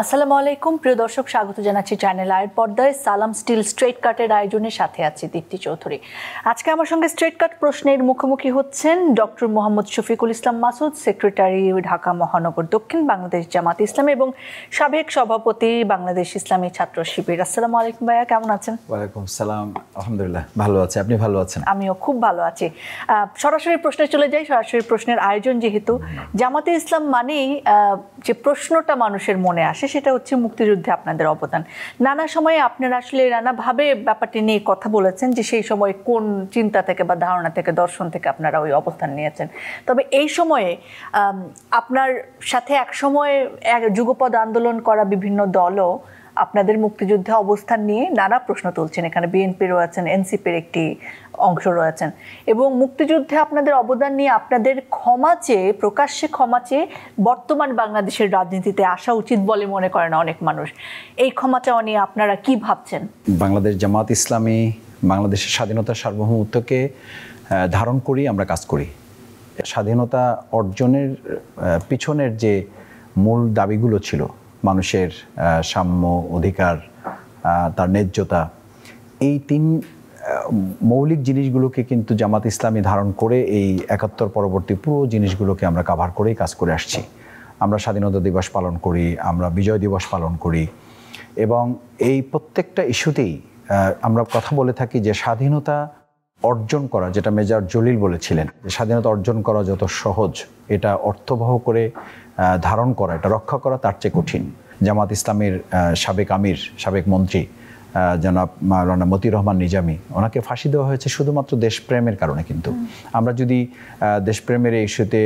আসসালামু আলাইকুম প্রিয় দর্শক, স্বাগত জানাচ্ছি চ্যানেল আয়ের পর্দায় সালাম স্টিল স্ট্রেট কাটের আয়োজনের সাথে আছি দীপ্তি চৌধুরী। আজকে আমার সঙ্গে স্ট্রেট কাট প্রশ্নের মুখোমুখি হচ্ছেন ডক্টর মোহাম্মদ শফিকুল ইসলাম মাসুদ, সেক্রেটারি ঢাকা মহানগর দক্ষিণ বাংলাদেশ জামাত ইসলামী এবং সাবেক সভাপতি বাংলাদেশ ইসলামী ছাত্র শিবির। আসসালামু আলাইকুম ভাইয়া, কেমন আছেন? ওয়ালাইকুম সালাম, আলহামদুলিল্লাহ ভালো আছি, আপনি ভালো আছেন? আমিও খুব ভালো আছি। সরাসরি প্রশ্নে চলে যাই। সরাসরি প্রশ্নের আয়োজন যেহেতু, জামাতে ইসলাম মানেই যে প্রশ্নটা মানুষের মনে আসে সেটা হচ্ছে মুক্তিযুদ্ধে আপনাদের অবদান। নানা সময়ে আপনারা আসলে নানাভাবে ব্যাপারটি নিয়ে কথা বলেছেন যে সেই সময় কোন চিন্তা থেকে বা ধারণা থেকে, দর্শন থেকে আপনারা ওই অবস্থান নিয়েছেন। তবে এই সময়ে আপনার সাথে এক সময় যুগপৎ আন্দোলন করা বিভিন্ন দলও আপনাদের মুক্তিযুদ্ধে অবস্থান নিয়ে নানা প্রশ্ন তুলছেন। এখানে বিএনপি রয়েছেন, এনসিপির একটি অংশ রয়েছেন এবং মুক্তিযুদ্ধে আপনাদের অবদান নিয়ে আপনাদের প্রকাশ্যে ক্ষমা চেয়ে বর্তমান বাংলাদেশের রাজনীতিতে আসা উচিত বলে মনে করেন অনেক মানুষ। এই ক্ষমা চাওয়া নিয়ে আপনারা কি ভাবছেন? বাংলাদেশ জামাত ইসলামী বাংলাদেশের স্বাধীনতা সার্বভৌমত্বকে ধারণ করি, আমরা কাজ করি। স্বাধীনতা অর্জনের পিছনের যে মূল দাবিগুলো ছিল, মানুষের সাম্য, অধিকার, তার ন্যায্যতা, এই তিন মৌলিক জিনিসগুলোকে কিন্তু জামাত ইসলামী ধারণ করে এই ৭১ পরবর্তী পুরো জিনিসগুলোকে আমরা কাভার করেই কাজ করে আসছি। আমরা স্বাধীনতা দিবস পালন করি, আমরা বিজয় দিবস পালন করি এবং এই প্রত্যেকটা ইস্যুতেই আমরা কথা বলে থাকি যে স্বাধীনতা অর্জন করা, যেটা মেজর জলিল বলেছিলেন, যে স্বাধীনতা অর্জন করা যত সহজ, এটা অর্থবহ করে ধারণ করা, এটা রক্ষা করা তার চেয়ে কঠিন। জামাত ইসলামের সাবেক আমির, সাবেক মন্ত্রী জনাব মাওলানা মতিউর রহমান নিজামী, ওনাকে ফাঁসি দেওয়া হয়েছে শুধুমাত্র দেশপ্রেমের কারণে। কিন্তু আমরা যদি দেশপ্রেমের এই ইস্যুতে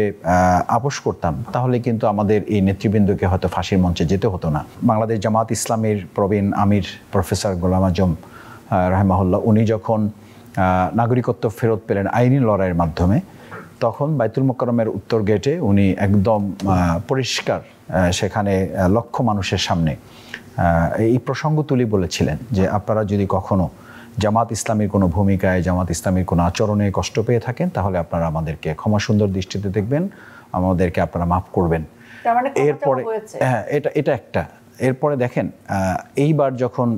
আপোষ করতাম তাহলে কিন্তু আমাদের এই নেতৃবৃন্দকে হয়তো ফাঁসির মঞ্চে যেতে হতো না। বাংলাদেশ জামাত ইসলামের প্রবীণ আমির প্রফেসর গোলাম আজম রাহিমাহুল্লাহ, উনি যখন নাগরিকত্ব ফেরত পেলেন আইনি লড়াইয়ের মাধ্যমে, তখন বাইতুল মোকাররমের উত্তর গেটে উনি একদম পরিষ্কার সেখানে লক্ষ মানুষের সামনে এই প্রসঙ্গ তুলে বলেছিলেন যে আপনারা যদি কখনো জামাত ইসলামীর কোনো ভূমিকায়, জামাত ইসলামীর কোনো আচরণে কষ্ট পেয়ে থাকেন তাহলে আপনারা আমাদেরকে ক্ষমা সুন্দর দৃষ্টিতে দেখবেন, আমাদেরকে আপনারা মাফ করবেন। এরপরে এটা একটা, এরপরে দেখেন এইবার যখন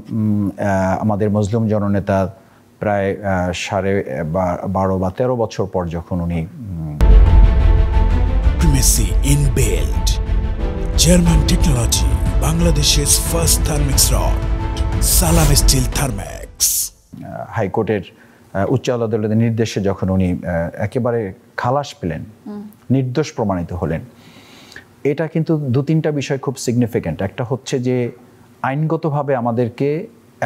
আমাদের মজলুম জননেতা প্রায় 12.5 বা 13 বছর পর যখন উনি প্রিমেসি ইনবিল্ট জার্মান টেকনোলজি, বাংলাদেশের ফার্স্ট থার্মিক্স রড, সালাম স্টিল থার্মেক্স, হাইকোর্টের উচ্চ আদালতের নির্দেশে যখন উনি একেবারে খালাস পেলেন, নির্দোষ প্রমাণিত হলেন, এটা কিন্তু 2-3টা বিষয় খুব সিগনিফিক্যান্ট। একটা হচ্ছে যে আইনগতভাবে আমাদেরকে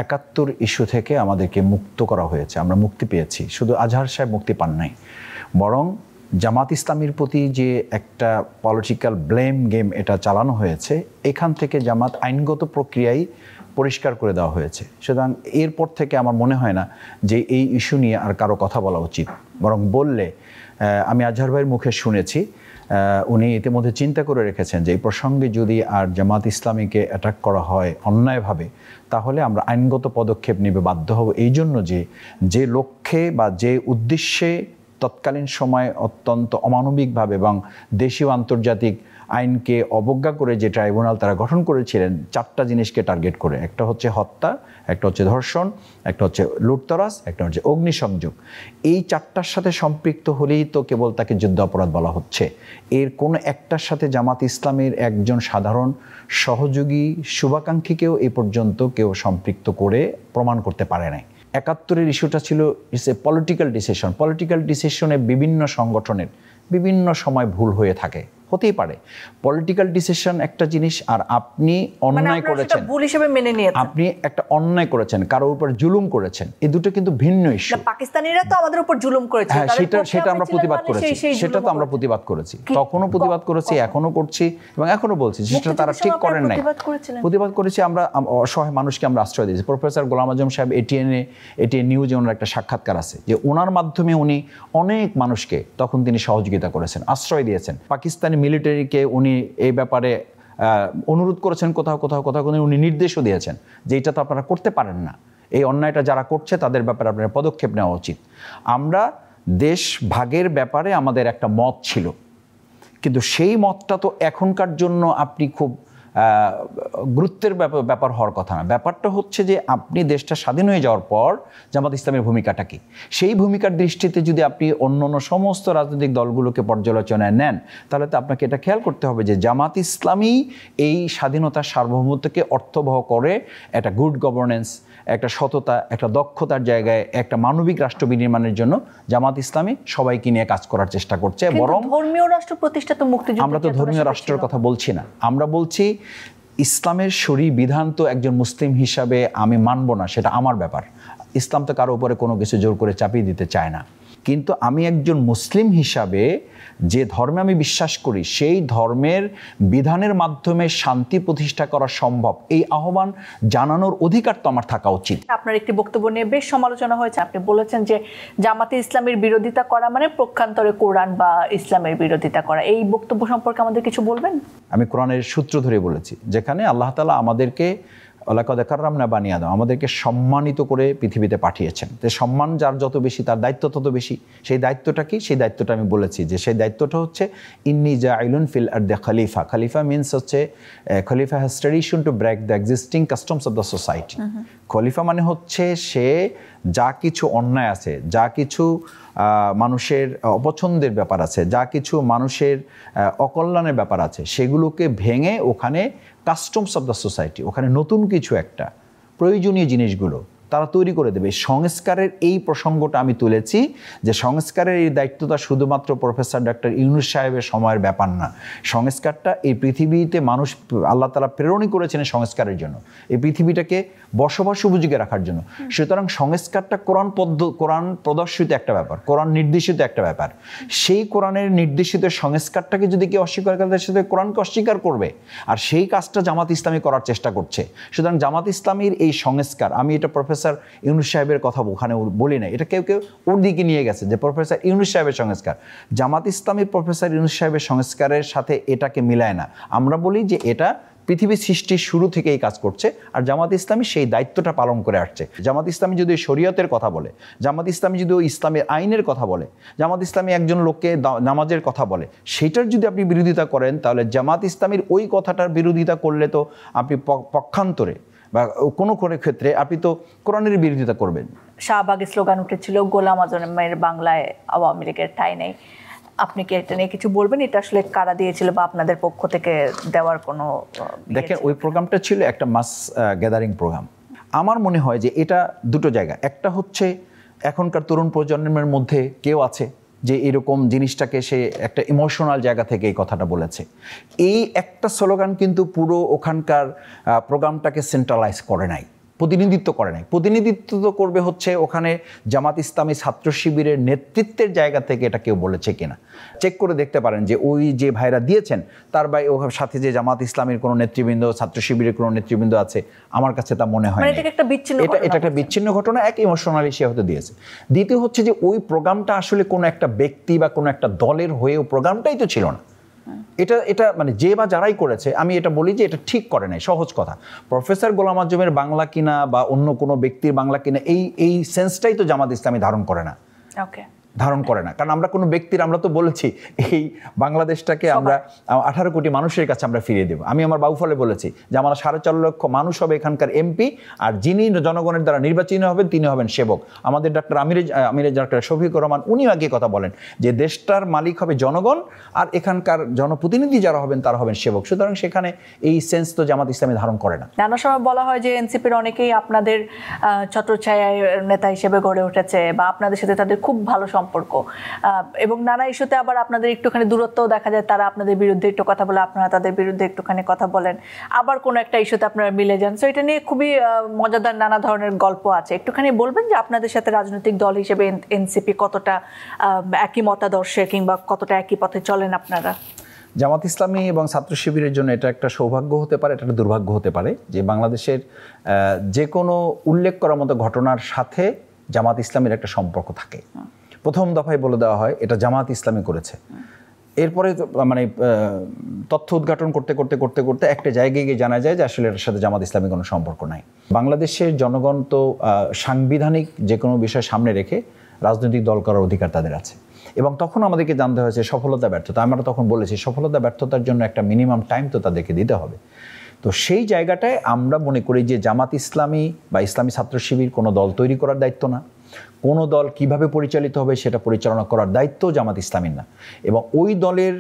৭১ ইস্যু থেকে আমাদেরকে মুক্ত করা হয়েছে, আমরা মুক্তি পেয়েছি। শুধু আজহার সাহেব মুক্তি পান নাই, বরং জামাত ইসলামীর প্রতি যে একটা পলিটিক্যাল ব্লেম গেম এটা চালানো হয়েছে, এখান থেকে জামাত আইনগত প্রক্রিয়ায় পরিষ্কার করে দেওয়া হয়েছে। সুতরাং এরপর থেকে আমার মনে হয় না যে এই ইস্যু নিয়ে আর কারো কথা বলা উচিত, বরং বললে, আমি আজহার ভাইয়ের মুখে শুনেছি উনি ইতিমধ্যে চিন্তা করে রেখেছেন যে এই প্রসঙ্গে যদি আর জামাত ইসলামীকে অ্যাটাক করা হয় অন্যায়ভাবে, তাহলে আমরা আইনগত পদক্ষেপ নিতে বাধ্য হব। এই জন্য যে লক্ষ্যে বা যে উদ্দেশ্যে তৎকালীন সময় অত্যন্ত অমানবিকভাবে এবং দেশীয় আন্তর্জাতিক আইনকে অবজ্ঞা করে যে ট্রাইব্যুনাল তারা গঠন করেছিলেন, 4টা জিনিসকে টার্গেট করে, একটা হচ্ছে হত্যা, একটা হচ্ছে ধর্ষণ, একটা হচ্ছে লুটতরাজ, একটা হচ্ছে অগ্নিসংযোগ। এই 4টার সাথে সম্পৃক্ত হলেই তো কেবল তাকে যুদ্ধ অপরাধ বলা হচ্ছে। এর কোনো একটার সাথে জামাত ইসলামের একজন সাধারণ সহযোগী শুভাকাঙ্ক্ষীকেও এই পর্যন্ত কেউ সম্পৃক্ত করে প্রমাণ করতে পারে নাই। ৭১-এর ইস্যুটা ছিল it's a political decision. Political ডিসিশনে বিভিন্ন সংগঠনের বিভিন্ন সময় ভুল হয়ে থাকে, হতেই পারে। পলিটিক্যাল ডিসিশন একটা জিনিস, আর আপনি অন্যায় করেছেন, ভুল হিসেবে মেনে নিয়েছেন, আপনি একটা অন্যায় করেছেন, কারোর উপর জুলুম করেছেন, এই দুটো কিন্তু ভিন্ন ইস্যু। পাকিস্তানিরা তো আমাদের উপর জুলুম করেছে, হ্যাঁ, সেটা আমরা প্রতিবাদ করেছি, সেটা তো আমরা প্রতিবাদ করেছি, তখনও প্রতিবাদ করেছি, এখনো করছি এবং এখনো বলছি সেটা তারা ঠিক করেন নাই। প্রতিবাদ করেছি আমরা, অসহায় মানুষকে আমরা আশ্রয় দিয়েছি। প্রফেসর গোলাম আজম সাহেব এটিএন নিউজে ওনার একটা সাক্ষাৎকার আছে যে ওনার মাধ্যমে উনি অনেক মানুষকে তখন তিনি সহযোগিতা করেছেন, আশ্রয় দিয়েছেন। পাকিস্তানি মিলিটারিকে উনি এই ব্যাপারে অনুরোধ করেছেন, কোথাও কোথাও কোথাও উনি নির্দেশও দিয়েছেন যে এটা তো আপনারা করতে পারেন না, এই অন্যায়টা যারা করছে তাদের ব্যাপারে আপনার পদক্ষেপ নেওয়া উচিত। আমরা দেশ ভাগের ব্যাপারে আমাদের একটা মত ছিল, কিন্তু সেই মতটা তো এখনকার জন্য আপনি খুব গুরুত্বের ব্যাপার হওয়ার কথা না। ব্যাপারটা হচ্ছে যে আপনি দেশটা স্বাধীন হয়ে যাওয়ার পর জামাত ইসলামের ভূমিকাটা কি, সেই ভূমিকার দৃষ্টিতে যদি আপনি অন্য সমস্ত রাজনৈতিক দলগুলোকে পর্যালোচনায় নেন, তাহলে তো আপনাকে এটা খেয়াল করতে হবে যে জামাত ইসলামী এই স্বাধীনতার সার্বভৌমত্বকে অর্থবহ করে একটা গুড গভর্নেন্স, একটা সততা, একটা দক্ষতার জায়গায় একটা মানবিক রাষ্ট্র বিনির্মাণের জন্য জামাত ইসলামী সবাইকে নিয়ে কাজ করার চেষ্টা করছে। বরং ধর্মীয় রাষ্ট্র প্রতিষ্ঠা তো মুক্তিযুদ্ধ, আমরা তো ধর্মীয় রাষ্ট্রের কথা বলছি না, আমরা বলছি ইসলামের শরীয়ত বিধান তো একজন মুসলিম হিসাবে আমি মানব না, সেটা আমার ব্যাপার। ইসলাম তো কারো উপরে কোনো কিছু জোর করে চাপিয়ে দিতে চায় না, কিন্তু আমি একজন মুসলিম হিসাবে যে ধর্মে আমি বিশ্বাস করি সেই ধর্মের বিধানের মাধ্যমে শান্তি প্রতিষ্ঠা করা সম্ভব, এই আহ্বান জানানোর অধিকার তো আমার থাকা উচিত। আপনার একটি বক্তব্য নিয়ে বেশ সমালোচনা হয়েছে, আপনি বলেছেন যে জামাতে ইসলামের বিরোধিতা করা মানে পক্ষান্তরে কোরআন বা ইসলামের বিরোধিতা করা। এই বক্তব্য সম্পর্কে আমাদের কিছু বলবেন? আমি কোরআনের সূত্র ধরে বলেছি, যেখানে আল্লাহ তাআলা আমাদেরকে লাকাদ কাররামনা বানি আদম, আমাদেরকে সম্মানিত করে পৃথিবীতে পাঠিয়েছেন। তো সম্মান যার যত বেশি তার দায়িত্ব তত বেশি। সেই দায়িত্বটা কি? সেই দায়িত্বটা আমি বলেছি যে সেই দায়িত্বটা হচ্ছে ইন্নী জাইলুন ফিল আরদি খলিফা। খলিফা মিনস হচ্ছে খলিফা has tradition to break the existing customs of the society. খলিফা মানে হচ্ছে সে যা কিছু অন্যায় আছে, যা কিছু মানুষের অপছন্দের ব্যাপার আছে, যা কিছু মানুষের অকল্যাণের ব্যাপার আছে, সেগুলোকে ভেঙে ওখানে কাস্টমস অফ দ্য সোসাইটি, ওখানে নতুন কিছু একটা প্রয়োজনীয় জিনিসগুলো তারা তৈরি করে দেবে। সংস্কারের এই প্রসঙ্গটা আমি তুলেছি যে সংস্কারের এই দায়িত্বটা শুধুমাত্র প্রফেসর ডক্টর ইউনূস সাহেবের সময়ের ব্যাপার না। সংস্কারটা এই পৃথিবীতে মানুষ আল্লাহ তাআলা প্রেরণই করেছেন সংস্কারের জন্য, এই পৃথিবীটাকে বসবাস উপযোগী রাখার জন্য। সুতরাং সংস্কারটা কোরআন প্রদর্শিত একটা ব্যাপার, কোরআন নির্দেশিত একটা ব্যাপার। সেই কোরআনের নির্দেশিত সংস্কারটাকে যদি কেউ অস্বীকার করে, তার সাথে কোরআনকে অস্বীকার করবে। আর সেই কাজটা জামাত ইসলামী করার চেষ্টা করছে। সুতরাং জামাত ইসলামীর এই সংস্কার, আমি এটা প্রফেসর ইউনূস সাহেবের কথা ওখানে বলি না, এটা কেউ কেউ ওর দিকে নিয়ে গেছে যে প্রফেসর ইউনূস সাহেবের সংস্কার। জামাত ইসলামী প্রফেসর ইউনূস সাহেবের সংস্কারের সাথে এটাকে মিলায় না। আমরা বলি যে এটা পৃথিবী সৃষ্টির শুরু থেকে এই কাজ করছে, আর জামাত ইসলামী সেই দায়িত্বটা পালন করে আসছে। জামাত ইসলামী যদি শরীয়তের কথা বলে, জামাত ইসলামী যদি ইসলামের আইনের কথা বলে, জামাত ইসলামী একজন লোককে নামাজের কথা বলে, সেটার যদি আপনি বিরোধিতা করেন, তাহলে জামাত ইসলামীর ওই কথাটার বিরোধিতা করলে তো আপনি পক্ষান্তরে বা কোনো কোনো ক্ষেত্রে আপনি তো কোরআনের বিরোধিতা করবেন। শাহবাগে স্লোগান উঠেছিল গোলাম আজমের বাংলায় আওয়ামী লীগের ঠাঁই নেই, আপনি কি এটা নিয়ে কিছু বলবেন? এটা আসলে কারা দিয়েছিল বা আপনাদের পক্ষ থেকে দেওয়ার কোনো? দেখেন, ওই প্রোগ্রামটা ছিল একটা মাস গ্যাদারিং প্রোগ্রাম। আমার মনে হয় যে এটা দুটো জায়গা। একটা হচ্ছে এখনকার তরুণ প্রজন্মের মধ্যে কেউ আছে যে এরকম জিনিসটাকে সে একটা ইমোশনাল জায়গা থেকে এই কথাটা বলেছে। এই একটা স্লোগান কিন্তু পুরো ওখানকার প্রোগ্রামটাকে সেন্ট্রালাইজ করে নাই, প্রতিনিধিত্ব করে নাই। প্রতিনিধিত্ব তো করবে হচ্ছে ওখানে জামাত ইসলামী ছাত্র শিবিরের নেতৃত্বের জায়গা থেকে এটা কেউ বলেছে কিনা চেক করে দেখতে পারেন যে ওই যে ভাইরা দিয়েছেন তার সাথে যে জামাত ইসলামের কোনো নেতৃবৃন্দ, ছাত্র শিবিরের কোনো নেতৃবৃন্দ আছে, আমার কাছে তা মনে হয় এটা একটা বিচ্ছিন্ন ঘটনা। এক ইমোশনালি সে হতে দিয়েছে। দ্বিতীয় হচ্ছে যে ওই প্রোগ্রামটা আসলে কোনো একটা ব্যক্তি বা কোনো একটা দলের হয়েও প্রোগ্রামটাই তো ছিল না। এটা মানে যে বা যারাই করেছে, আমি এটা বলি যে এটা ঠিক করে নাই। সহজ কথা, প্রফেসর গোলাম আজমের বাংলা কিনা বা অন্য কোনো ব্যক্তির বাংলা কিনা এই সেন্সটাই তো জামাত ইসলামী ধারণ করে না। কারণ আমরা কোনো ব্যক্তির, আমরা তো বলেছি এই বাংলাদেশটাকে আমরা 18 কোটি মানুষের কাছে আমরা ফিরিয়ে দেব। আমি আমার বাউফলে বলেছি যে আমরা 4.5 লক্ষ মানুষ হবে এখানকার এমপি, আর যিনি জনগণের দ্বারা নির্বাচিত হবেন তিনি হবেন সেবক। আমাদের ডক্টর আমিরে ডক্টর শফিকুর রহমান উনিও আগে কথা বলেন যে দেশটার মালিক হবে জনগণ, আর এখানকার জনপ্রতিনিধি যারা হবেন তারা হবেন সেবক। সুতরাং সেখানে এই সেন্স তো জামাত ইসলামী ধারণ করে না। নানা সময় বলা হয় যে এনসিপির অনেকেই আপনাদের ছত্রছায়ায় নেতা হিসেবে গড়ে উঠেছে বা আপনাদের সাথে তাদের খুব ভালো সম্পর্ক, এবং নানা ইস্যুতে আবার আপনাদের একটুখানি দূরত্বও দেখা যায়। তারা আপনাদের বিরুদ্ধে একটু কথা বলে, আপনারা তাদের বিরুদ্ধে একটুখানি কথা বলেন, আবার কোনো একটা ইস্যুতে আপনারা মিলে যান। সো এটা নিয়ে খুবই মজাদার নানা ধরনের গল্প আছে। একটুখানি বলবেন যে আপনাদের সাথে রাজনৈতিক দল হিসেবে এনসিপি কতটা একই মতাদর্শে কিংবা কতটা একই পথে চলেন আপনারা? জামাত ইসলামী এবং ছাত্র শিবিরের জন্য এটা একটা সৌভাগ্য হতে পারে, এটা একটা দুর্ভাগ্য হতে পারে যে বাংলাদেশের যে কোনো উল্লেখ করার মতো ঘটনার সাথে জামাত ইসলামের একটা সম্পর্ক থাকে। প্রথম দফায় বলে দেওয়া হয় এটা জামাত ইসলামী করেছে। এরপরে মানে তথ্য উদ্ঘাটন করতে করতে করতে করতে একটা জায়গায় গিয়ে জানা যায় যে আসলে এর সাথে জামাত ইসলামী কোনো সম্পর্ক নাই। বাংলাদেশের জনগণ তো সাংবিধানিক যে কোনো বিষয় সামনে রেখে রাজনৈতিক দল করার অধিকার তাদের আছে, এবং তখন আমাদেরকে জানতে হয়েছে সফলতা ব্যর্থতা। আমরা তখন বলেছি সফলতা ব্যর্থতার জন্য একটা মিনিমাম টাইম তো তাদেরকে দিতে হবে। তো সেই জায়গাটায় আমরা মনে করি যে জামাত ইসলামী বা ইসলামী ছাত্র শিবির কোনো দল তৈরি করার দায়িত্ব না, কোনো দল কিভাবে পরিচালিত হবে সেটা পরিচালনা করার দায়িত্ব জামাত ইসলামীর না, এবং ওই দলের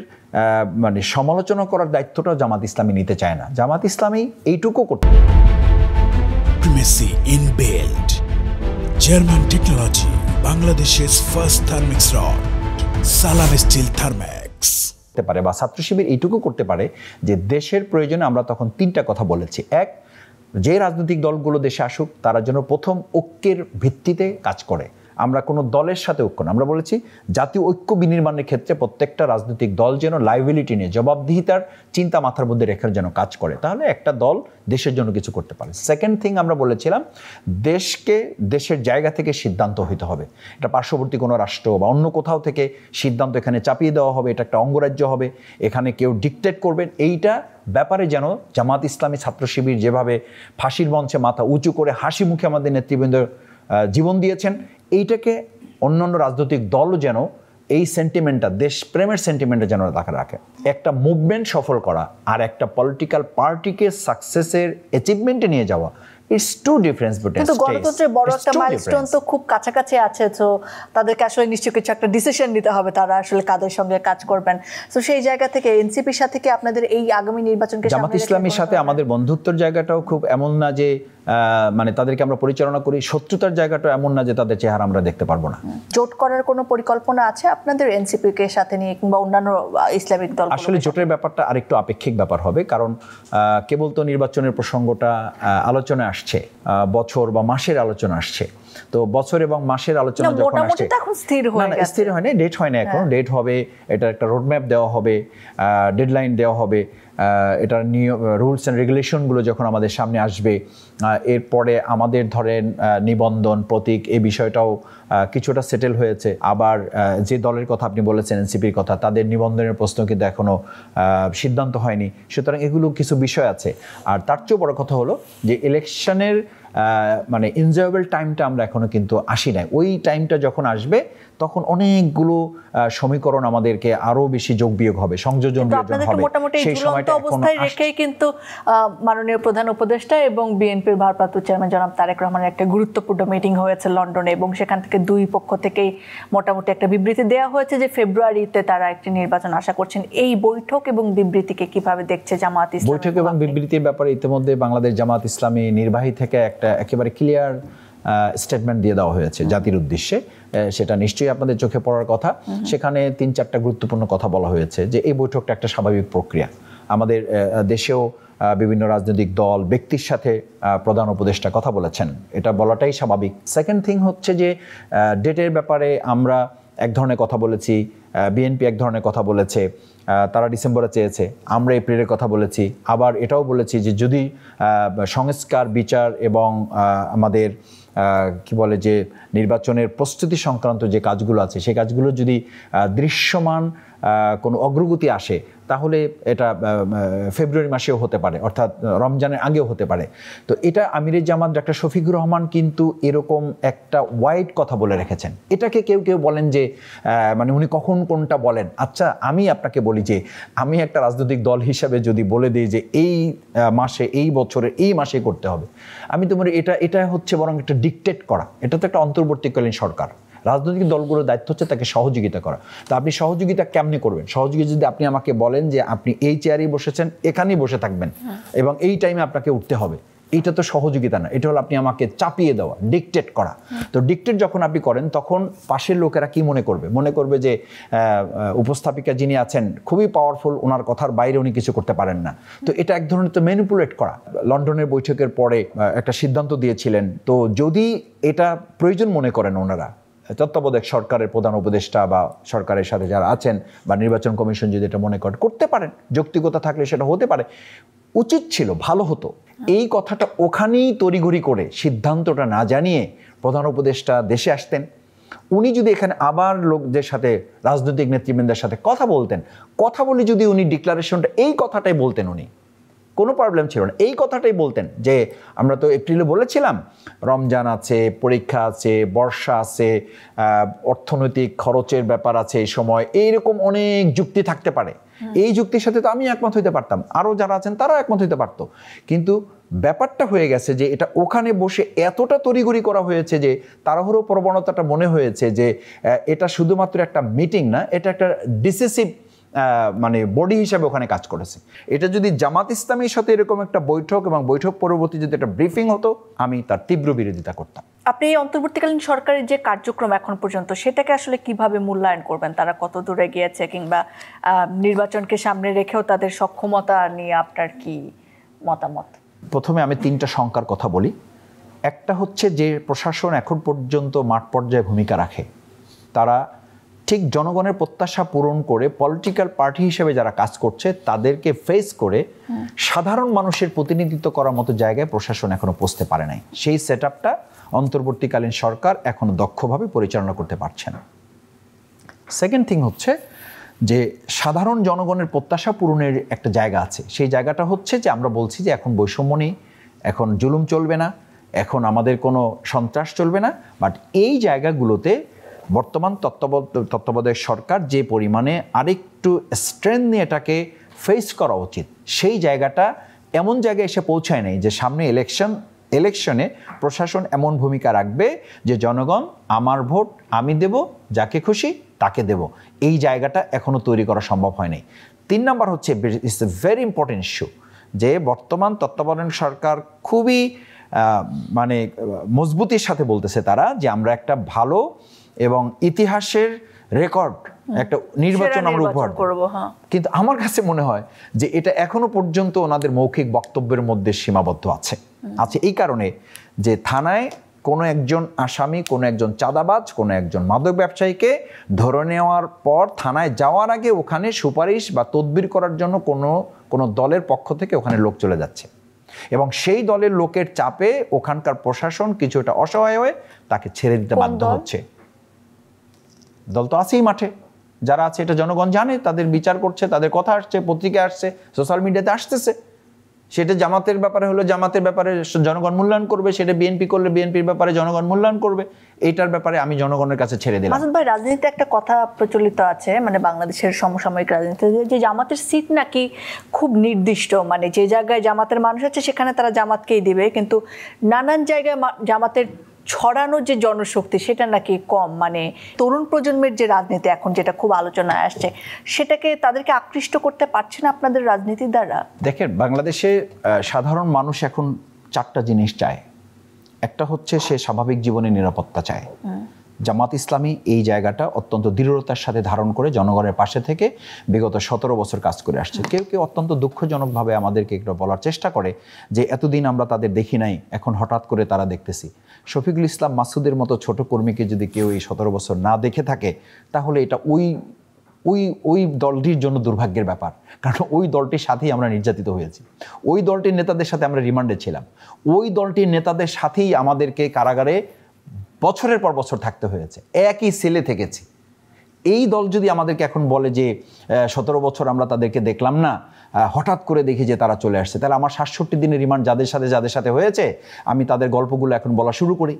মানে সমালোচনা করার দায়িত্বটাও জামাত ইসলামী নিতে চায় না। জামাত ইসলামী এইটুকু করতে Primacy inbuilt. German technology, Bangladesh's first thermix rod. Salam Steel Thermex. পারে বা ছাত্র শিবির এইটুকু করতে পারে যে দেশের প্রয়োজনে আমরা তখন তিনটা কথা বলেছি। এক, যে রাজনৈতিক দলগুলো দেশে আসুক তারা যেন প্রথম ঐক্যের ভিত্তিতে কাজ করে। আমরা কোনো দলের সাথে ঐক্য না, আমরা বলেছি জাতীয় ঐক্য বিনির্মাণের ক্ষেত্রে প্রত্যেকটা রাজনৈতিক দল যেন লাইবিলিটি নিয়ে জবাবদিহিতার চিন্তা মাথার মধ্যে রেখার যেন কাজ করে, তাহলে একটা দল দেশের জন্য কিছু করতে পারে। সেকেন্ড থিং আমরা বলেছিলাম দেশকে দেশের জায়গা থেকে সিদ্ধান্ত হইতে হবে, এটা পার্শ্ববর্তী কোনো রাষ্ট্র বা অন্য কোথাও থেকে সিদ্ধান্ত এখানে চাপিয়ে দেওয়া হবে, এটা একটা অঙ্গরাজ্য হবে, এখানে কেউ ডিকটেট করবেন, এইটা ব্যাপারে যেন জামাত ইসলামী ছাত্র শিবির যেভাবে ফাঁসির মঞ্চে মাথা উঁচু করে হাসি মুখে আমাদের নেতৃবৃন্দ জীবন দিয়েছেন, এইটাকে অন্যান্য রাজনৈতিক দলও যেন এই সেন্টিমেন্টটা, দেশপ্রেমের সেন্টিমেন্টটা যেন রাখে। একটা মুভমেন্ট সফল করা আর একটা পলিটিক্যাল পার্টিকে সাকসেসের অ্যাচিভমেন্টে নিয়ে যাওয়া, ইটস টু ডিফারেন্স। কিন্তু গণতন্ত্রের বড় একটা মাইলস্টোন তো খুব কাছাকাছি আছে, তো তাদেরকে আসলে নিশ্চয়ই কিছু একটা ডিসিশন নিতে হবে তারা আসলে কাদের সঙ্গে কাজ করবেন। তো সেই জায়গা থেকে এনসিপির সাথে কি আপনাদের এই আগামী নির্বাচনকে জামাত ইসলামীর সাথে আমাদের বন্ধুত্বের জায়গাটাও খুব এমন না যে মানে তাদেরকে আমরা পরিচালনা করি, শত্রুতার জায়গাটা এমন না যে তাদের চেহারা আমরা দেখতে পারবো না। জোট করার কোনো পরিকল্পনা আছে আপনাদের এনসিপি কে সাথে নিয়ে কিংবা অন্যান্য ইসলামিক দল? আসলে জোটের ব্যাপারটা আরেকটু আপেক্ষিক ব্যাপার হবে, কারণ কেবল তো নির্বাচনের প্রসঙ্গটা আলোচনায় আসছে, বছর বা মাসের আলোচনা আসছে। তো বছর এবং মাসের আলোচনা যখন আসছে, স্থির হয় না, ডেট হয় না এখন, ডেট হবে, এটা একটা রোডম্যাপ দেওয়া হবে, ডেডলাইন দেওয়া হবে, এটার নিয়ম রুলস অ্যান্ড রেগুলেশনগুলো যখন আমাদের সামনে আসবে, এরপরে আমাদের ধরেন নিবন্ধন প্রতীক এই বিষয়টাও কিছুটা সেটেল হয়েছে। আবার যে দলের কথা আপনি বলেছেন এনসিপির কথা, তাদের নিবন্ধনের প্রশ্ন কিন্তু এখনও সিদ্ধান্ত হয়নি, সুতরাং এগুলো কিছু বিষয় আছে। আর তার চেয়েও বড় কথা হলো যে ইলেকশনের মানে এনজয়েবল টাইমটা আমরা এখনো কিন্তু আসি নাই। ওই টাইমটা যখন আসবে তখন অনেকগুলো সমীকরণ আমাদেরকে আরো বেশি যোগ বিয়োগ হবে, সংযোজন হবে। সেই সময়টা অবস্থায় রেখেই কিন্তু মাননীয় প্রধান উপদেষ্টা এবং বিএনপির ভারপ্রাপ্ত চেয়ারম্যান জনাব তারেক রহমানের একটা গুরুত্বপূর্ণ মিটিং হয়েছে লন্ডনে, এবং সেখান থেকে দুই পক্ষ থেকেই মোটামুটি একটা বিবৃতি দেওয়া হয়েছে যে ফেব্রুয়ারিতে তারা একটি নির্বাচন আশা করছেন। এই বৈঠক এবং বিবৃতিকে কিভাবে দেখছে জামাত ইসলামী? বৈঠক এবং বিবৃতির ব্যাপারে ইতিমধ্যে বাংলাদেশ জামাত ইসলামী নির্বাহী থেকে একটা একেবারে ক্লিয়ার স্টেটমেন্ট দিয়ে দেওয়া হয়েছে জাতির উদ্দেশ্যে, সেটা নিশ্চয়ই আপনাদের চোখে পড়ার কথা। সেখানে 3-4টা গুরুত্বপূর্ণ কথা বলা হয়েছে যে এই বৈঠকটা একটা স্বাভাবিক প্রক্রিয়া, আমাদের দেশেও বিভিন্ন রাজনৈতিক দল ব্যক্তির সাথে প্রধান উপদেষ্টা কথা বলেছেন, এটা বলাটাই স্বাভাবিক। সেকেন্ড থিং হচ্ছে যে ডেটের ব্যাপারে আমরা এক ধরনের কথা বলেছি, বিএনপি এক ধরনের কথা বলেছে, তারা ডিসেম্বরে চেয়েছে, আমরা এপ্রিলের কথা বলেছি। আবার এটাও বলেছি যে যদি সংস্কার বিচার এবং আমাদের কি বলে যে নির্বাচনের প্রস্তুতি সংক্রান্ত যে কাজগুলো আছে সেই কাজগুলো যদি দৃশ্যমান কোনো অগ্রগতি আসে তাহলে এটা ফেব্রুয়ারি মাসেও হতে পারে, অর্থাৎ রমজানের আগেও হতে পারে। তো এটা আমিরের জামাত ডক্টর শফিকুর রহমান কিন্তু এরকম একটা ওয়াইড কথা বলে রেখেছেন। এটাকে কেউ কেউ বলেন যে মানে উনি কখন কোনটা বলেন। আচ্ছা, আমি আপনাকে বলি যে আমি একটা রাজনৈতিক দল হিসাবে যদি বলে দিই যে এই মাসে, এই বছরে, এই মাসে করতে হবে, আমি তো মনে এটা হচ্ছে বরং একটা ডিকটেট করা। এটা তো একটা অন্তর্বর্তীকালীন সরকার, রাজনৈতিক দলগুলোর দায়িত্ব হচ্ছে তাকে সহযোগিতা করা। তো আপনি সহযোগিতা কেমনে করবেন? সহযোগিতা যদি আপনি আমাকে বলেন যে আপনি এই চেয়ারেই বসেছেন, এখানেই বসে থাকবেন এবং এই টাইমে আপনাকে উঠতে হবে, এইটা তো সহযোগিতা না, এটা হলো আপনি আমাকে চাপিয়ে দেওয়া, ডিকটেট করা। তো ডিকটেট যখন আপনি করেন তখন পাশের লোকেরা কি মনে করবে? মনে করবে যে উপস্থাপিকা যিনি আছেন খুবই পাওয়ারফুল, ওনার কথার বাইরে উনি কিছু করতে পারেন না। তো এটা এক ধরনের তো ম্যানিপুলেট করা। লন্ডনের বৈঠকের পরে একটা সিদ্ধান্ত দিয়েছিলেন, তো যদি এটা প্রয়োজন মনে করেন ওনারা, তত্ত্বাবধায়ক সরকারের প্রধান উপদেষ্টা বা সরকারের সাথে যারা আছেন বা নির্বাচন কমিশন যদি এটা মনে করেন, করতে পারেন, যৌক্তিকতা থাকলে সেটা হতে পারে, উচিত ছিল, ভালো হতো। এই কথাটা ওখানেই তড়িঘড়ি করে সিদ্ধান্তটা না জানিয়ে প্রধান উপদেষ্টা দেশে আসতেন, উনি যদি এখানে আবার লোকদের সাথে, রাজনৈতিক নেতৃবৃন্দের সাথে কথা বলতেন, কথা বলে যদি উনি ডিক্লারেশনটা এই কথাটাই বলতেন, উনি কোনো প্রবলেম ছিল না, এই কথাটাই বলতেন যে আমরা তো এপ্রিলে বলেছিলাম রমজান আছে, পরীক্ষা আছে, বর্ষা আছে, অর্থনৈতিক খরচের ব্যাপার আছে, এই সময় এইরকম অনেক যুক্তি থাকতে পারে, এই যুক্তির সাথে তো আমি একমত হইতে পারতাম, আরও যারা আছেন তারাও একমত হইতে পারতো। কিন্তু ব্যাপারটা হয়ে গেছে যে এটা ওখানে বসে এতটা তড়িঘড়ি করা হয়েছে যে তাড়াহুড়ো প্রবণতাটা মনে হয়েছে যে এটা শুধুমাত্র একটা মিটিং না, এটা একটা ডিসিসিভ মানে বডি হিসাবে ওখানে কাজ করেছে। এটা যদি জামাত ইসলামীর সাথে এরকম একটা বৈঠক এবং বৈঠক পরবর্তী যদি একটা ব্রিফিং হতো, আমি তার তীব্র বিরোধিতা করতাম। আপনি এই অন্তর্বর্তীকালীন সরকারের যে কার্যক্রম এখন পর্যন্ত, সেটাকে আসলে কিভাবে মূল্যায়ন করবেন? তারা কত দূরে গিয়েছে, কিংবা নির্বাচনকে সামনে রেখেও তাদের সক্ষমতা নিয়ে আপনার কি মতামত? প্রথমে আমি 3টা সংখ্যার কথা বলি। একটা হচ্ছে যে প্রশাসন এখন পর্যন্ত মাঠ পর্যায়ে ভূমিকা রাখে, তারা ঠিক জনগণের প্রত্যাশা পূরণ করে পলিটিক্যাল পার্টি হিসেবে যারা কাজ করছে তাদেরকে ফেস করে সাধারণ মানুষের প্রতিনিধিত্ব করার মতো জায়গায় প্রশাসন এখনো পৌঁছতে পারে নাই। সেই সেটআপটা অন্তর্বর্তীকালীন সরকার এখনো দক্ষভাবে পরিচালনা করতে পারছে না। সেকেন্ড থিং হচ্ছে যে সাধারণ জনগণের প্রত্যাশা পূরণের একটা জায়গা আছে, সেই জায়গাটা হচ্ছে যে আমরা বলছি যে এখন বৈষম্য নেই, এখন জুলুম চলবে না, এখন আমাদের কোনো সন্ত্রাস চলবে না, বাট এই জায়গাগুলোতে বর্তমান তত্ত্বাবধায়ক সরকার যে পরিমাণে আরেকটু স্ট্রেংথ নিয়ে এটাকে ফেস করা উচিত, সেই জায়গাটা এমন জায়গায় এসে পৌঁছায় নাই যে সামনে ইলেকশনে প্রশাসন এমন ভূমিকা রাখবে যে জনগণ আমার ভোট আমি দেব, যাকে খুশি তাকে দেব, এই জায়গাটা এখনো তৈরি করা সম্ভব হয়নি। 3 নাম্বার হচ্ছে it's a very important issue, যে বর্তমান তত্ত্বাবধায়ক সরকার খুবই মানে মজবুতির সাথে বলতেছে তারা যে আমরা একটা ভালো এবং ইতিহাসের রেকর্ড একটা নির্বাচন আমরা উপহার করব। কিন্তু আমার কাছে মনে হয় যে এটা এখনো পর্যন্ত ওনাদের মৌখিক বক্তব্যের মধ্যে সীমাবদ্ধ আছে। এই কারণে যে থানায় কোনো একজন আসামি, কোনো একজন চাঁদাবাজ, কোনো একজন মাদক ব্যবসায়ীকে ধরে নেওয়ার পর থানায় যাওয়ার আগে ওখানে সুপারিশ বা তদবির করার জন্য কোনো দলের পক্ষ থেকে ওখানে লোক চলে যাচ্ছে, এবং সেই দলের লোকের চাপে ওখানকার প্রশাসন কিছুটা অসহায় হয়ে তাকে ছেড়ে দিতে বাধ্য হচ্ছে। দল তো আছেই মাঠে, যারা আছে এটা জনগণ জানে, তাদের বিচার করছে, তাদের কথা আসছে, পত্রিকায় আসছে, সোশ্যাল মিডিয়াতে আসতেছে। সেটা জামাতের ব্যাপারে হলো জামাতের ব্যাপারে জনগণ মূল্যায়ন করবে, সেটা বিএনপি করলে বিএনপির ব্যাপারে জনগণ মূল্যায়ন করবে। এইটার ব্যাপারে আমি জনগণের কাছে ছেড়ে দিলাম। মাসুদ ভাই, রাজনীতিতে একটা কথা প্রচলিত আছে, মানে বাংলাদেশের সমসাময়িক রাজনীতিতে, যে জামাতের সিট নাকি খুব নির্দিষ্ট, মানে যে জায়গায় জামাতের মানুষ আছে সেখানে তারা জামাতকেই দিবে, কিন্তু নানান জায়গায় জামাতের ছড়ানো যে জনশক্তি সেটা নাকি কম। মানে তরুণ প্রজন্মের যে রাজনীতি এখন যেটা খুব আলোচনায় আসছে, সেটাকে তাদেরকে আকৃষ্ট করতে পারছে না আপনাদের রাজনীতির দ্বারা? দেখেন, বাংলাদেশে সাধারণ মানুষ এখন 4টা জিনিস চায়। একটা হচ্ছে সে স্বাভাবিক জীবনে নিরাপত্তা চায়। জামাত ইসলামী এই জায়গাটা অত্যন্ত দৃঢ়তার সাথে ধারণ করে জনগণের পাশে থেকে বিগত 17 বছর কাজ করে আসছে। কেউ কেউ অত্যন্ত দুঃখজনকভাবে আমাদেরকে একটু বলার চেষ্টা করে যে এতদিন আমরা তাদের দেখি নাই, এখন হঠাৎ করে তারা দেখতেছি। শফিকুল ইসলাম মাসুদের মতো ছোট কর্মীকে যদি কেউ এই 17 বছর না দেখে থাকে, তাহলে এটা ওই দলটির জন্য দুর্ভাগ্যের ব্যাপার, কারণ ওই দলটির সাথেই আমরা নির্যাতিত হয়েছি, ওই দলটির নেতাদের সাথে আমরা রিমান্ডে ছিলাম, ওই দলটির নেতাদের সাথেই আমাদেরকে কারাগারে বছরের পর বছর থাকতে হয়েছে, একই সেলে থেকেছি। এই দল যদি আমাদেরকে এখন বলে যে 17 বছর আমরা তাদেরকে দেখলাম না, হঠাৎ করে দেখি যে তারা চলে আসছে, তাহলে আমার 67 দিনের রিমান্ড যাদের সাথে হয়েছে, আমি তাদের গল্পগুলো এখন বলা শুরু করি।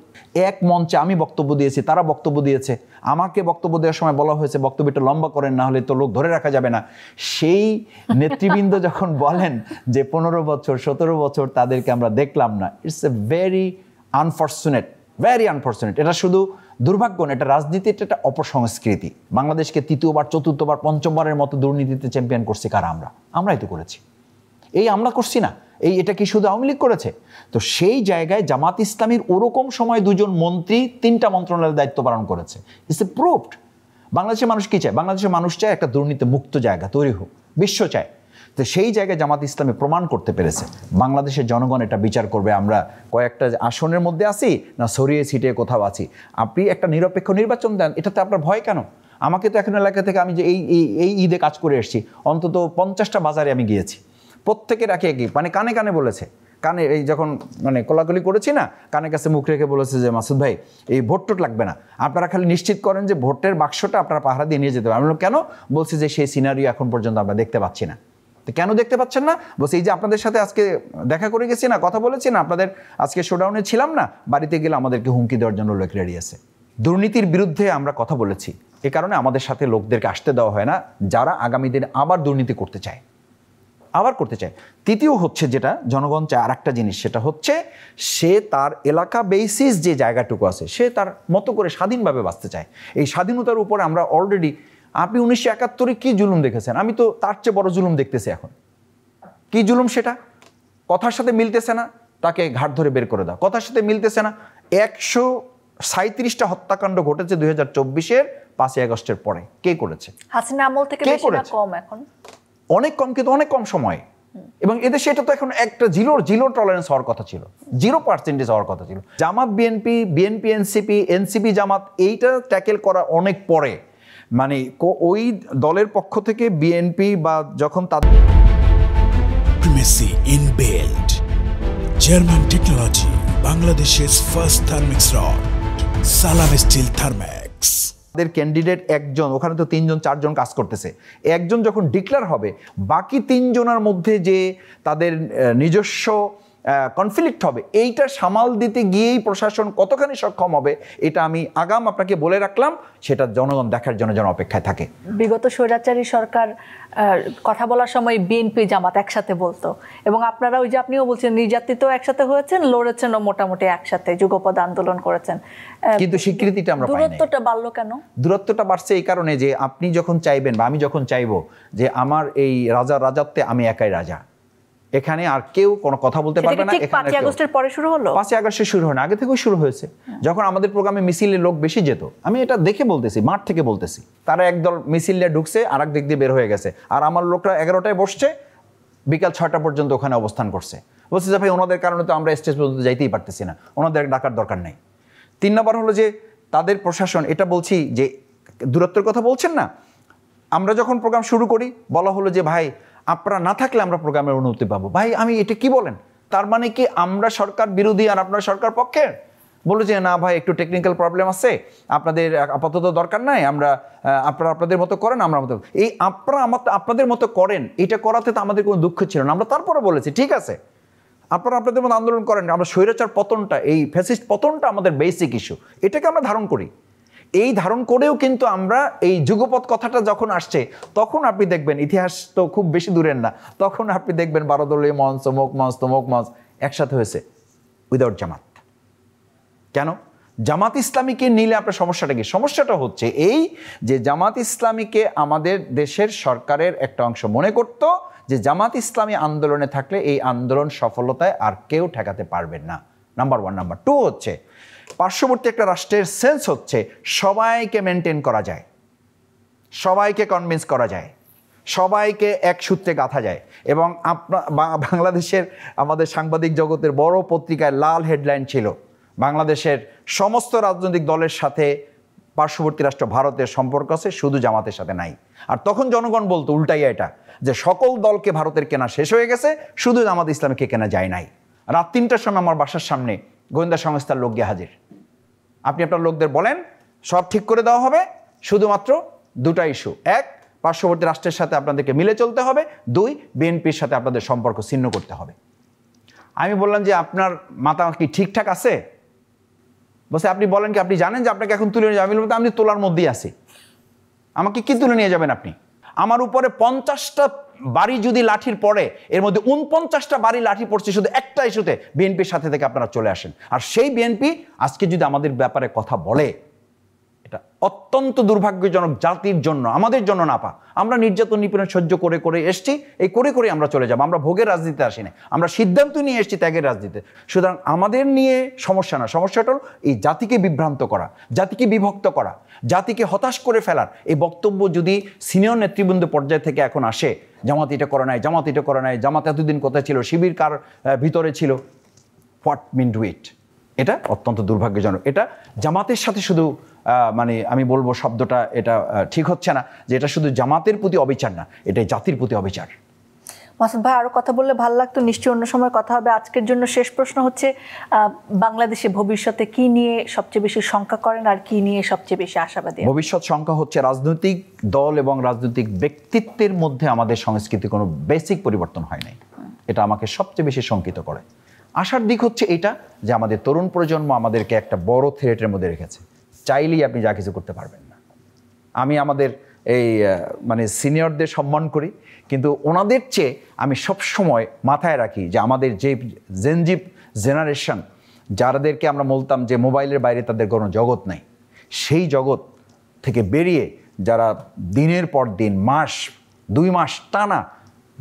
এক মঞ্চে আমি বক্তব্য দিয়েছি, তারা বক্তব্য দিয়েছে, আমাকে বক্তব্য দেওয়ার সময় বলা হয়েছে বক্তব্যটা লম্বা করেন, না হলে তো লোক ধরে রাখা যাবে না। সেই নেতৃবৃন্দ যখন বলেন যে 15 বছর 17 বছর তাদেরকে আমরা দেখলাম না, ইটস এ ভেরি আনফর্চুনেট। এটা শুধু দুর্ভাগ্য না, এটা রাজনীতির একটা অপসংস্কৃতি। বাংলাদেশকে 3য়-বার 4র্থ-বার 5মবারের মতো দুর্নীতিতে চ্যাম্পিয়ন করছি কারা? আমরাই তো করেছি। আমরা করছি না, এটা কি শুধু আওয়ামী লীগ করেছে? তো সেই জায়গায় জামাত ইসলামীর ওরকম সময় 2জন মন্ত্রী 3টা মন্ত্রণালয়ের দায়িত্ব পালন করেছে। It's a proved. বাংলাদেশের মানুষ কি চায়? বাংলাদেশের মানুষ চায় একটা দুর্নীতি মুক্ত জায়গা তৈরি হোক, বিশ্ব চায়। তো সেই জায়গায় জামাত ইসলামী প্রমাণ করতে পেরেছে। বাংলাদেশের জনগণ এটা বিচার করবে আমরা কয়েকটা আসনের মধ্যে আছি না ছড়িয়ে ছিটিয়ে কোথাও আছি। আপনি একটা নিরপেক্ষ নির্বাচন দেন, এটাতে আপনার ভয় কেন? আমাকে তো এখন এলাকা থেকে, আমি যে এই ঈদে কাজ করে এসেছি, অন্তত 50টা বাজারে আমি গিয়েছি, প্রত্যেকের একই মানে কানে কানে বলেছে, কানে এই যখন মানে কোলাকুলি করেছি না, কানের কাছে মুখ রেখে বলেছে যে মাসুদ ভাই এই ভোট টোট লাগবে না, আপনারা খালি নিশ্চিত করেন যে ভোটের বাক্সটা আপনারা পাহারা দিয়ে নিয়ে যেতে পারেন। আমি বললাম কেন? বলছি যে সেই সিনারিও এখন পর্যন্ত আমরা দেখতে পাচ্ছি না। তো কেন দেখতে পাচ্ছেন না? বলছি এই যে আপনাদের সাথে আজকে দেখা করে গেছি না, কথা বলেছি না, আপনাদের আজকে শোডাউনে ছিলাম না, বাড়িতে গেলে আমাদেরকে হুমকি দেওয়ার জন্য লোক রেডি আছে। দুর্নীতির বিরুদ্ধে আমরা কথা বলেছি, এ কারণে আমাদের সাথে লোকদেরকে আসতে দেওয়া হয় না যারা আগামী দিনে আবার দুর্নীতি করতে চায়, আবার করতে চায়। তৃতীয় হচ্ছে যেটা জনগণ চায় আর একটা জিনিস, সেটা হচ্ছে সে তার এলাকা বেসিস যে জায়গাটুকু আছে সে তার মতো করে স্বাধীনভাবে বাঁচতে চায়। এই স্বাধীনতার উপরে আমরা অলরেডি, আপনি 1971-এ কি জুলুম দেখেছেন, আমি তো তার চেয়ে বড় জুলুম দেখতেছি এখন। কি জুলুম সেটা? কথার সাথে মিলতেছে না, তাকে ঘাট ধরে বের করে দাও। কথার সাথে মিলতেছে না, 137টা হত্যাকাণ্ড ঘটেছে 2024-এর 5ই আগস্টের পরে। কে করেছে? হাসিনা আমল থেকে বেশি না কম? এখন অনেক কম, কিন্তু অনেক কম সময়ে। এবং এদেশে এটা তো এখন একটা জিরো টলারেন্স হওয়ার কথা ছিল, 0% হওয়ার কথা ছিল। জামাত বিএনপি, বিএনপি এনসিপি, এনসিপি জামাত, এইটা ট্যাকেল করা অনেক পরে। মানে ওই দলের পক্ষ থেকে বিএনপি বা যখন তাদের Primacy in Build, German technology, Bangladesh's first thermix rod, Salam Steel Thermex. তাদের ক্যান্ডিডেট একজন, ওখানে তো 3জন 4জন কাজ করতেছে, একজন যখন ডিক্লেয়ার হবে বাকি 3 জনের মধ্যে যে তাদের নিজস্ব কনফ্লিক্ট হবে, এইটা সামাল দিতে গিয়েই প্রশাসন কতখানি সক্ষম হবে এটা আমি আগাম আপনাকে বলে রাখলাম, সেটা জনগণ দেখার জন্য যেন অপেক্ষায় থাকে। বিগত স্বৈরাচারী সরকার কথা বলার সময় বিএনপি জামাত একসাথে বলতো, এবং আপনারা ওই যে আপনিও বলছেন নির্যাতিত একসাথে হয়েছেন, লড়েছেনও মোটামুটি একসাথে, যুগপৎ আন্দোলন করেছেন, কিন্তু স্বীকৃতিটা আমরা পাই না। দূরত্বটা বাড়লো কেন? দূরত্বটা বাড়ছে এই কারণে যে আপনি যখন চাইবেন বা আমি যখন চাইবো যে আমার এই রাজত্বে আমি একাই রাজা, এখানে আর কেউ কোনো কথা বলতে পারবে না। 5ই আগস্টের পরে শুরু হলো? 5ই আগস্টে শুরু হয় না, আগে থেকেই শুরু হয়েছে। যখন আমাদের প্রোগ্রামে মিছিলে লোক বেশি যেত, আমি এটা দেখে বলতেছি, মাঠ থেকে বলতেছি, তারা একদল মিছিল নিয়ে ঢুকছে আর এক দিক দিয়ে বের হয়ে গেছে, আর আমার লোকরা 11টায় বসছে, বিকাল 6টা পর্যন্ত ওখানে অবস্থান করছে। বলছে যে ভাই ওনাদের কারণে তো আমরা স্টেজ পর্যন্ত যাইতেই পারতেছি না, ওনাদের ডাকার দরকার নাই। 3 নম্বর হলো যে তাদের প্রশাসন, এটা বলছি যে দূরত্বের কথা বলছেন না, আমরা যখন প্রোগ্রাম শুরু করি বলা হলো যে ভাই আপনারা না থাকলে আমরা প্রোগ্রামের অনুমতি পাবো। ভাই আমি এটা কি বলেন? তার মানে কি আমরা সরকার বিরোধী আর আপনারা সরকার পক্ষের? বললো যে না ভাই একটু টেকনিক্যাল প্রবলেম আছে, আপনাদের আপাতত দরকার নাই, আমরা আপনারা আপনাদের মতো করেন, আমরা মতো। এই আপনারা আপনাদের মতো করেন, এটা করাতে তো আমাদের কোনো দুঃখ ছিল না। আমরা তারপরে বলেছি ঠিক আছে আপনারা আপনাদের মতো আন্দোলন করেন, আমরা স্বৈরাচার পতনটা, এই ফ্যাসিস্ট পতনটা আমাদের বেসিক ইস্যু, এটাকে আমরা ধারণ করি। এই ধারণ করেও কিন্তু আমরা এই যুগপৎ কথাটা যখন আসছে তখন আপনি দেখবেন, ইতিহাস তো খুব বেশি দূরের না, তখন আপনি দেখবেন 12 দলীয় মঞ্চ, তমুক মঞ্চ একসাথে হয়েছে উইদাউট জামাত। কেন? জামাত ইসলামীকে নিলে আপনার সমস্যাটা কি? সমস্যাটা হচ্ছে এই যে জামাত ইসলামীকে আমাদের দেশের সরকারের একটা অংশ মনে করত যে জামাত ইসলামী আন্দোলনে থাকলে এই আন্দোলন সফলতায় আর কেউ ঠেকাতে পারবেন না, নাম্বার 1। নাম্বার 2 হচ্ছে পার্শ্ববর্তী একটা রাষ্ট্রের সেন্স হচ্ছে সবাইকে মেনটেন করা যায়, সবাইকে কনভিন্স করা যায়, সবাইকে এক সূত্রে গাঁথা যায়। এবং বাংলাদেশের আমাদের সাংবাদিক জগতের বড় পত্রিকায় লাল হেডলাইন ছিল, বাংলাদেশের সমস্ত রাজনৈতিক দলের সাথে পার্শ্ববর্তী রাষ্ট্র ভারতের সম্পর্ক আছে, শুধু জামাতের সাথে নাই। আর তখন জনগণ বলতো উল্টাইয়া এটা, যে সকল দলকে ভারতের কেনা শেষ হয়ে গেছে, শুধু জামাত ইসলামীকে কেনা যায় নাই। রাত 3টার সময় আমার বাসার সামনে গোয়েন্দা সংস্থার লোক গিয়ে হাজির, আপনি আপনার লোকদের বলেন সব ঠিক করে দেওয়া হবে, শুধুমাত্র 2টা ইস্যু, 1 পার্শ্ববর্তী রাষ্ট্রের সাথে আপনাদেরকে মিলে চলতে হবে, 2 বিএনপির সাথে আপনাদের সম্পর্ক ছিন্ন করতে হবে। আমি বললাম যে আপনার মাথা কি ঠিকঠাক আছে? বলছে আপনি বলেন কি, আপনি জানেন যে আপনাকে এখন তুলে নিয়ে যাবে? আমি বলতে আমি তোলার মধ্যেই আছি, আমাকে কি তুলে নিয়ে যাবেন আপনি? আমার উপরে 50টা বাড়ি যদি লাঠির পড়ে, এর মধ্যে 49টা বাড়ি লাঠি পড়ছে শুধু একটা ইস্যুতে, বিএনপির সাথে থেকে আপনারা চলে আসেন। আর সেই বিএনপি আজকে যদি আমাদের ব্যাপারে কথা বলে, এটা অত্যন্ত দুর্ভাগ্যজনক জাতির জন্য, আমাদের জন্য না পা। আমরা নির্যাতন নিপীড়ন সহ্য করে করে এসছি, এই করে করে আমরা চলে যাব। আমরা ভোগের রাজনীতিতে আসি না, আমরা সিদ্ধান্ত নিয়ে এসছি ত্যাগের রাজনীতিতে। সুতরাং আমাদের নিয়ে সমস্যা না, সমস্যাটা হলো এই জাতিকে বিভ্রান্ত করা, জাতিকে বিভক্ত করা, জাতিকে হতাশ করে ফেলার এই বক্তব্য যদি সিনিয়র নেতৃবৃন্দ পর্যায় থেকে এখন আসে, জামাত এটা করে নাই, জামাত এটা করে নাই, জামাত এতদিন কোথায় ছিল, শিবির কার ভিতরে ছিল, হোয়াট মিন ডু ইট? এটা অত্যন্ত দুর্ভাগ্যজনক। এটা জামাতের সাথে শুধু মানে আমি বলবো শব্দটা এটা ঠিক হচ্ছে না, যে এটা শুধু জামাতের প্রতি অবিচার না, এটা জাতির প্রতি অবিচার। মাসুদ ভাই আরো কথা বললে ভালো লাগতো, নিশ্চয়ই অন্য সময় কথা হবে। আজকের জন্য শেষ প্রশ্ন হচ্ছে, বাংলাদেশে ভবিষ্যতে কি নিয়ে সবচেয়ে বেশি শঙ্কা করেন আর কি নিয়ে সবচেয়ে বেশি আশাবাদী? ভবিষ্যৎ শঙ্কা হচ্ছে রাজনৈতিক দল এবং রাজনৈতিক ব্যক্তিত্বের মধ্যে আমাদের সংস্কৃতি কোনো বেসিক পরিবর্তন হয় নাই, এটা আমাকে সবচেয়ে বেশি শঙ্কিত করে। আশার দিক হচ্ছে এটা যে আমাদের তরুণ প্রজন্ম আমাদেরকে একটা বড় থ্রেটের মধ্যে রেখেছে, চাইলেই আপনি যা কিছু করতে পারবেন না। আমি আমাদের এই মানে সিনিয়রদের সম্মান করি, কিন্তু ওনাদের চেয়ে আমি সবসময় মাথায় রাখি যে আমাদের যে জেনজি জেনারেশন, যাদেরকে আমরা বলতাম যে মোবাইলের বাইরে তাদের কোনো জগৎ নাই, সেই জগৎ থেকে বেরিয়ে যারা দিনের পর দিন মাস 2 মাস টানা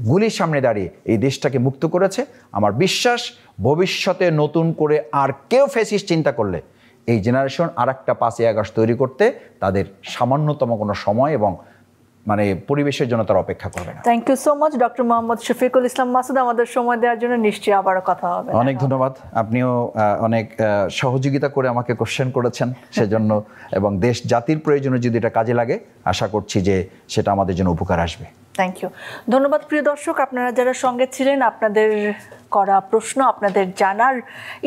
গুলির সামনে দাঁড়িয়ে এই দেশটাকে মুক্ত করেছে, আমার বিশ্বাস ভবিষ্যতে নতুন করে আর কেউ ফ্যাসিস্ট চিন্তা করলে এই জেনারেশন আর একটা 5ই আগস্ট তৈরি করতে তাদের সামান্যতম কোনো সময় এবং মানে পরিবেশের জন্য তারা অপেক্ষা করবে না। Thank you so much doctor Mohammad Shafiqul Islam Masud, আমাদের সময় দেওয়ার জন্য। নিশ্চয়ই আবারও কথা হবে। অনেক ধন্যবাদ, আপনিও অনেক সহযোগিতা করে আমাকে কোশ্চেন করেছেন সেজন্য, এবং দেশ জাতির প্রয়োজনে যদি এটা কাজে লাগে আশা করছি যে সেটা আমাদের জন্য উপকার আসবে। থ্যাংক ইউ, ধন্যবাদ প্রিয় দর্শক, আপনারা যারা সঙ্গে ছিলেন। আপনাদের করা প্রশ্ন, আপনাদের জানার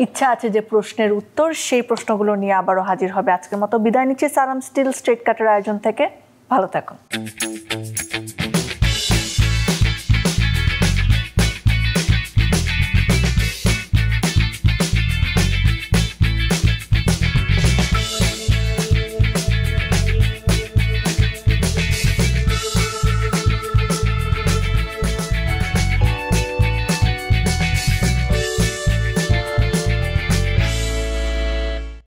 ইচ্ছা আছে যে প্রশ্নের উত্তর, সেই প্রশ্নগুলো নিয়ে আবারও হাজির হবে। আজকের মতো বিদায় নিচ্ছি সালাম স্টিল স্ট্রেট কাটের আয়োজন থেকে। ভালো থাকুন।